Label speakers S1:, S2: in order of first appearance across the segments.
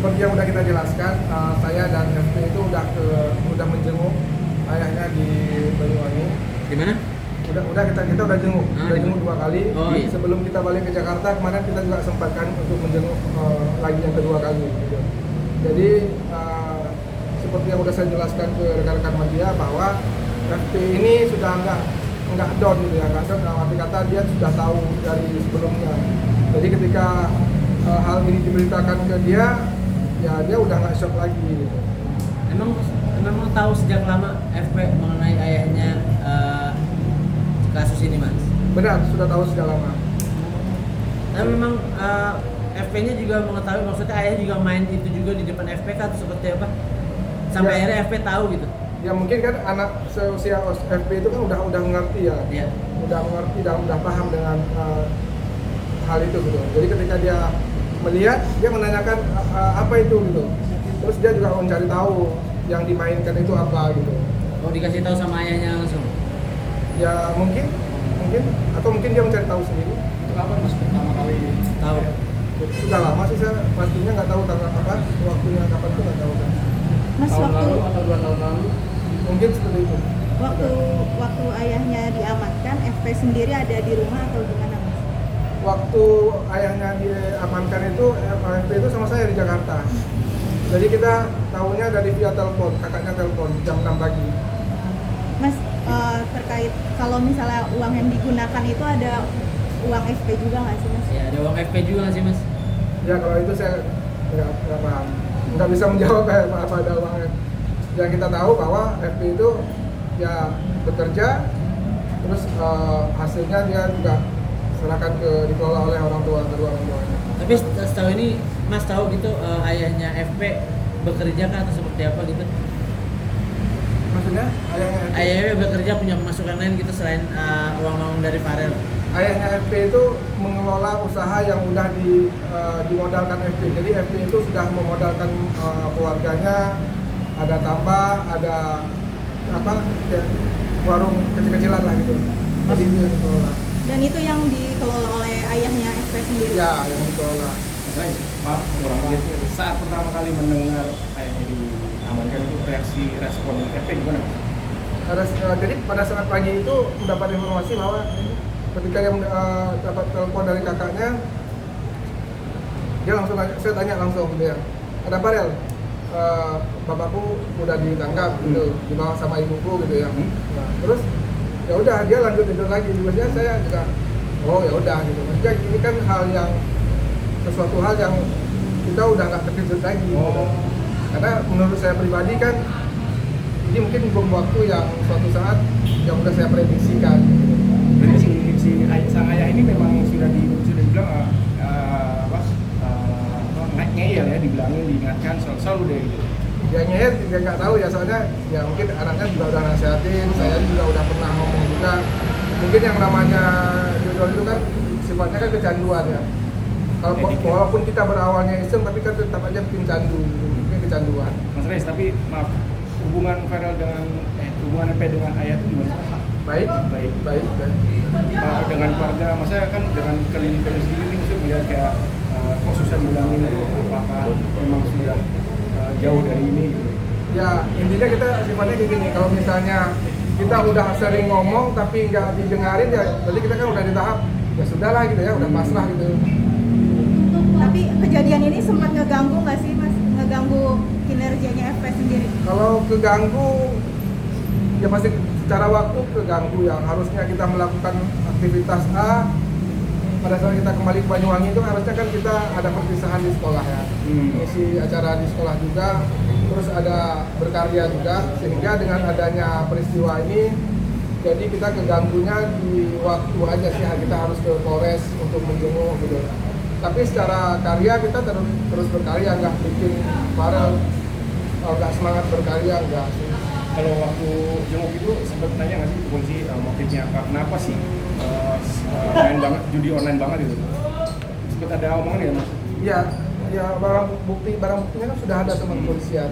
S1: seperti yang udah kita jelaskan, saya dan FP itu udah menjenguk ayahnya di Banyuwangi.
S2: Di mana?
S1: Udah kita udah jenguk, jenguk 2 kali.
S2: Iya.
S1: Sebelum kita balik ke Jakarta kemarin kita juga sempatkan untuk menjenguk lagi yang kedua kali. Gitu. Jadi seperti yang udah saya jelaskan ke rekan-rekan media bahwa FP ini sudah nggak down gitu ya, nggak down dalam arti kata dia sudah tahu dari sebelumnya. Jadi ketika hal ini diberitakan ke dia, ya dia udah nggak shock lagi gitu.
S2: Emang tahu sejak lama FP mengenai ayahnya kasus ini, Mas?
S1: Benar, sudah tahu sejak lama.
S2: Tapi memang FP-nya juga mengetahui, maksudnya ayah juga main itu juga di depan FP kan atau seperti apa? Sampai
S1: Ya.
S2: akhirnya FP tahu gitu.
S1: Ya mungkin kan anak seusia FP itu kan udah mengerti ya.
S2: Iya.
S1: Udah mengerti dan udah paham dengan hal itu gitu. Jadi ketika dia melihat, dia menanyakan apa itu gitu. Terus dia juga mencari tahu yang dimainkan itu apa gitu.
S2: Oh, dikasih tahu sama ayahnya langsung.
S1: Ya mungkin atau mungkin dia mencari tahu sendiri.
S3: Itu kapan Mas pertama kali
S2: Tahu.
S1: Sudah lama sih, saya pastinya nggak tahu tanggal kapan, waktunya kapan itu nggak tahu kan.
S4: Mas,
S3: tahun
S4: waktu
S3: lalu atau 2 tahun lalu?
S1: Mungkin seperti itu.
S4: waktu ayahnya diamankan, FP sendiri ada di rumah atau gimana, Mas?
S1: Waktu ayahnya diamankan itu, FP itu sama saya di Jakarta. Jadi kita tahunya dari via telepon, kakaknya telepon jam 6 pagi.
S4: Mas, terkait kalau misalnya uang yang digunakan itu ada uang FP juga nggak sih, Mas?
S2: Ya, ada uang FP juga nggak sih, Mas?
S1: Ya kalau itu saya nggak paham, nggak bisa menjawab kayak apa ada uangnya. Yang kita tahu bahwa FP itu ya bekerja, terus hasilnya dia juga serahkan dikelola oleh kedua orang tuanya.
S2: Tapi setahu ini Mas tahu gitu ayahnya FP bekerja kah atau seperti apa gitu?
S1: Maksudnya
S2: Ayahnya bekerja punya pemasukan lain gitu selain uang dari Farel.
S1: ayahnya FP itu mengelola usaha yang udah dimodalkan FP. Jadi FP itu sudah memodalkan keluarganya, ada tambah, ada ya, warung kecil-kecilan lah gitu. Jadi itu yang dikelola.
S4: Dan itu yang dikelola oleh ayahnya FP sendiri?
S1: Ya, yang dikelola.
S3: Mas, maaf kurang lihat. Saat pertama kali mendengar ayahnya diamankan itu respon FP gimana?
S1: Jadi pada saat pagi itu mendapat informasi bahwa ketika dia dapat telepon dari kakaknya, dia langsung saya tanya langsung gitu ya, ada apa Rel? Bapakku udah ditangkap gitu, dibawa sama ibuku gitu ya. Nah, terus ya udah dia lanjut tidur lagi. Biasanya saya juga oh ya udah gitu. Maksudnya ini kan sesuatu hal yang kita udah nggak terkejut lagi. Gitu. Karena menurut saya pribadi kan ini mungkin bom waktu yang suatu saat yang udah saya prediksikan.
S3: Jadi si sang ayah ini memang sudah dibilang ngeyel ya, dibilangin, diingatkan selalu deh gitu.
S1: Ya nyet dia nggak tahu ya, soalnya ya mungkin anaknya juga udah nasihatin, saya juga udah pernah ngomong juga. Mungkin yang namanya jodoh itu kan sifatnya kan kecanduan ya. Kalau walaupun kita berawalnya iseng tapi kan tetap aja bikin candu, mungkin kecanduan.
S3: Mas Reis, tapi maaf, hubungan Farel hubungan FP dengan ayah itu gimana?
S1: Baik.
S3: Dengan keluarga, maksudnya kan dengan keliling sendiri maksudnya melihat kayak kok susah bilangin itu apakah memang sudah jauh dari ini gitu.
S1: Ya intinya kita sifatnya kayak gini, kalau misalnya kita udah sering ngomong tapi nggak didengarin ya berarti kita kan udah di tahap ya sudahlah gitu ya, udah pasrah gitu.
S4: Tapi kejadian ini sempat ngeganggu nggak sih, Mas? Ngeganggu kinerjanya FP sendiri?
S1: Kalau keganggu ya pasti secara waktu keganggu, yang harusnya kita melakukan aktivitas A, pada saat kita kembali ke Banyuwangi itu harusnya kan kita ada perpisahan di sekolah ya, isi acara di sekolah juga, terus ada berkarya juga, sehingga dengan adanya peristiwa ini jadi kita keganggunya di waktu aja sih, kita harus ke Polres untuk menjenguk gitu. Tapi secara karya kita terus berkarya, nggak bikin Farel nggak semangat berkarya, nggak sih.
S3: Kalau waktu jenguk itu sempat tanya nggak sih ke polisi motifnya apa? Kenapa sih main banget, judi online banget gitu? Sempat ada omongan ya Mas?
S1: Ya barang buktinya kan sudah ada sama kepolisian.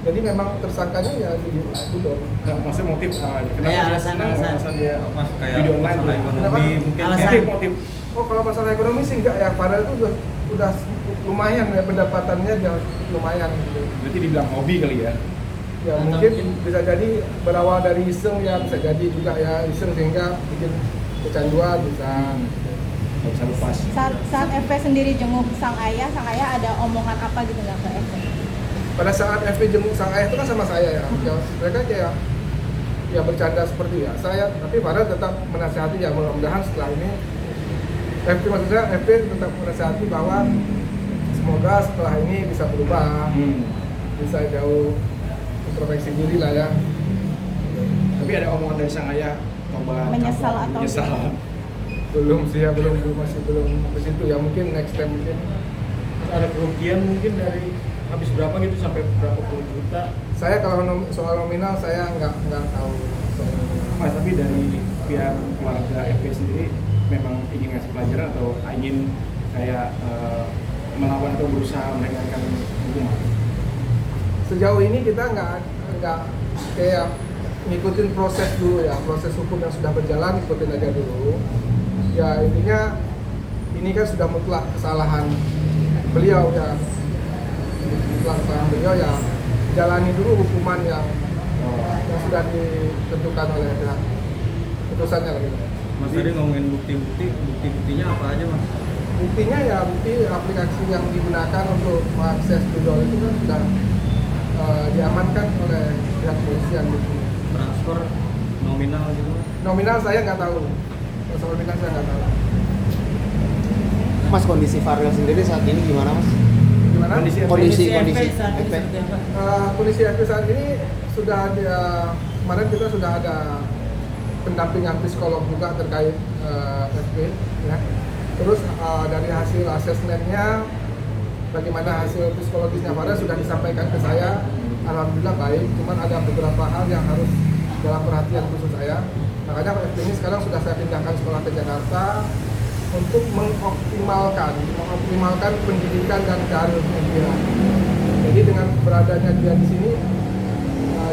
S1: Jadi memang tersangkanya ya itu dong.
S3: Nah, maksudnya motif kenapa
S2: Kayak
S3: dia
S2: alasan
S3: senang, alasan dia
S5: Mas kayak
S3: judi online
S5: masalah
S3: gitu?
S5: ekonomi mungkin
S2: Alasan.
S3: Motif
S1: Oh kalau masalah ekonomi sih enggak ya, Farel itu udah lumayan ya, pendapatannya jauh lumayan gitu.
S3: Berarti dibilang hobi kali ya?
S1: Ya
S2: Atau
S1: mungkin
S2: mungkin-
S1: bisa jadi berawal dari iseng ya, bisa jadi juga ya iseng sehingga bikin kecanduan bisa.
S3: Nggak bisa lepas.
S4: Saat FP sendiri jenguk sang ayah ada omongan apa gitu nggak ke FP?
S1: Pada saat FP jenguk sang ayah itu kan sama saya ya, mereka kayak ya bercanda seperti ya saya, tapi Farel tetap menasihati ya, mudah-mudahan setelah ini FP maksud saya FP tetap menasihati bahwa semoga setelah ini bisa berubah, bisa jauh introspeksi diri lah ya.
S3: Tapi ada omongan dari sang ayah coba
S4: Menyesal
S3: kapok,
S4: atau
S3: menyesal.
S1: Belum sih ya, masih belum ke situ ya, mungkin next time mungkin.
S5: Ada kerugian mungkin dari habis berapa gitu sampai berapa puluh juta.
S1: Saya kalau soal nominal saya nggak tahu soal nominal.
S3: Mas, tapi dari pihak keluarga FP sendiri memang ingin ngasih pelajaran atau ingin kayak melawan atau berusaha meringankan hukuman?
S1: Sejauh ini kita nggak kayak ngikutin proses dulu ya, proses hukum yang sudah berjalan ikutin aja dulu. Ya intinya ini kan sudah mutlak kesalahan beliau ya, mutlak kesalahan beliau ya, jalani dulu hukuman yang sudah ditentukan oleh pihak putusannya lagi.
S5: Mas tadi ngomongin bukti-buktinya apa aja mas?
S1: Buktinya ya bukti aplikasi yang digunakan untuk mengakses Google itu kan sudah diamankan oleh pihak kepolisian gitu.
S5: Transfer nominal gitu mas?
S1: Nominal saya nggak tahu, soal nominal saya nggak tahu.
S6: Mas, kondisi Farel sendiri saat ini gimana mas?
S1: Gimana?
S3: Kondisi
S6: Kondisi
S2: FP saat ini
S6: FP.
S2: seperti apa?
S1: Kondisi FP saat ini sudah ada, kemarin kita sudah ada pendampingan psikolog juga terkait FP ya. Terus dari hasil asesmennya, bagaimana hasil psikologisnya Farel sudah disampaikan ke saya, alhamdulillah baik. Cuman ada beberapa hal yang harus dalam perhatian khusus saya. Makanya FP ini sekarang sudah saya pindahkan sekolah ke Jakarta untuk mengoptimalkan pendidikan dan karirnya dia. Jadi dengan beradanya dia di sini,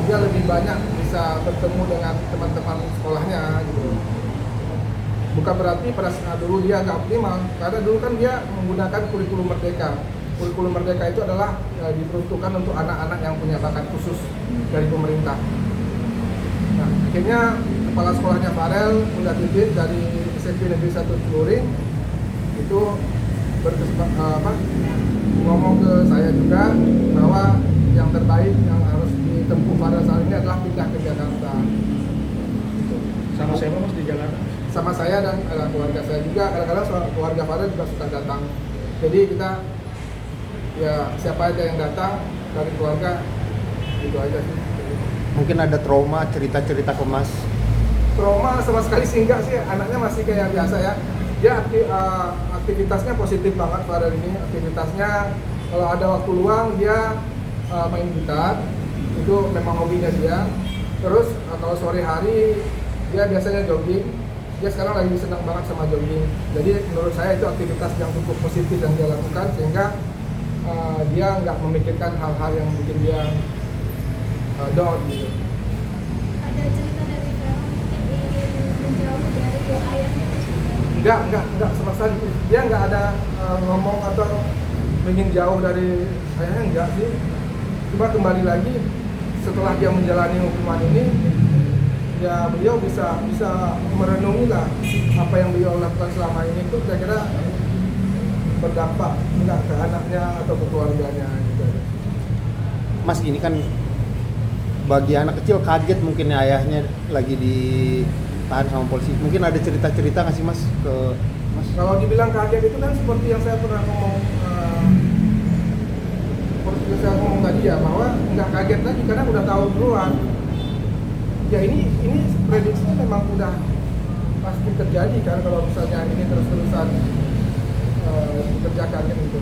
S1: dia lebih banyak bisa bertemu dengan teman-teman sekolahnya gitu. Bukan berarti pada saat dulu dia nggak optimal, karena dulu kan dia menggunakan kurikulum merdeka. Kurikulum merdeka itu adalah diperuntukkan untuk anak-anak yang punya bakat khusus dari pemerintah. Nah, akhirnya kepala sekolahnya Farel, Bunda Titin dari SMP Negeri 1 Celuring itu ngomong ke saya juga bahwa yang terbaik yang harus ditempuh Farel saat ini adalah pindah ke Jakarta. Gitu.
S5: Sama siapa mas di Jakarta?
S1: Sama saya dan keluarga saya juga, kadang-kadang keluarga Farel juga suka datang. Jadi kita ya siapa aja yang datang dari keluarga itu aja sih.
S6: Mungkin ada trauma, cerita-cerita ke mas.
S1: Trauma sama sekali sih enggak sih, anaknya masih kayak biasa ya. Dia aktivitasnya positif banget Farel ini. Aktivitasnya kalau ada waktu luang dia main gitar, itu memang hobinya dia. Terus kalau sore hari dia biasanya jogging. Dia sekarang lagi senang banget sama jogging. Jadi menurut saya itu aktivitas yang cukup positif yang dia lakukan, sehingga dia nggak memikirkan hal-hal yang bikin dia down gitu.
S7: Ada cerita dari Farel mungkin ingin menjauh dari ayahnya?
S1: Enggak sama sekali. Dia nggak ada ngomong atau ingin jauh dari ayahnya, enggak sih. Cuma kembali lagi setelah dia menjalani hukuman ini, ya beliau bisa merenungi lah apa yang beliau lakukan selama ini itu kira-kira berdampak enggak ke anaknya atau ke keluarganya gitu.
S6: Mas, ini kan bagi anak kecil kaget mungkin ya ayahnya lagi ditahan sama polisi. Mungkin ada cerita-cerita nggak sih mas ke mas?
S1: Kalau dibilang kaget itu kan seperti yang saya pernah ngomong seperti yang saya ngomong tadi ya, bahwa nggak kaget lagi karena udah tahu duluan. Ya ini prediksinya memang udah pasti terjadi kan kalau misalnya ini terus-terusan dikerjakan gitu.